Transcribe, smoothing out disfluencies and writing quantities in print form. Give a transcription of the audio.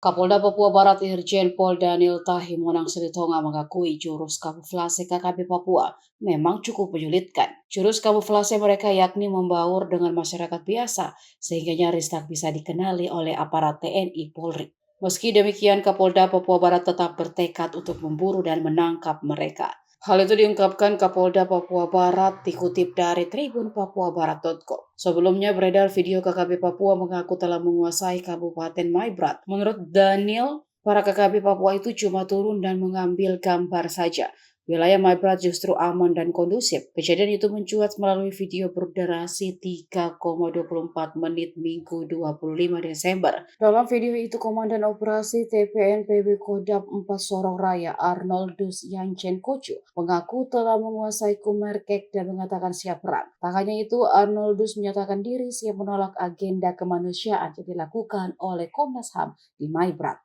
Kapolda Papua Barat Irjen Pol Daniel Tahimonang Silitonga mengakui jurus kamuflase KKP Papua memang cukup menyulitkan. Jurus kamuflase mereka yakni membaur dengan masyarakat biasa sehingga nyaris tak bisa dikenali oleh aparat TNI Polri. Meski demikian, Kapolda Papua Barat tetap bertekad untuk memburu dan menangkap mereka. Hal itu diungkapkan Kapolda Papua Barat dikutip dari tribunpapuabarat.com. Sebelumnya beredar video KKP Papua mengaku telah menguasai Kabupaten Maibrat. Menurut Daniel, para KKP Papua itu cuma turun dan mengambil gambar saja. Wilayah Maibrat justru aman dan kondusif. Kejadian itu mencuat melalui video berdurasi 3,24 menit Minggu 25 Desember. Dalam video itu, Komandan Operasi TPNPB Kodam 4 Sorong Raya Arnoldus Yancen Kocu mengaku telah menguasai Kumerkek dan mengatakan siap perang. Tak hanya itu, Arnoldus menyatakan diri siap menolak agenda kemanusiaan yang dilakukan oleh Komnas HAM di Maibrat.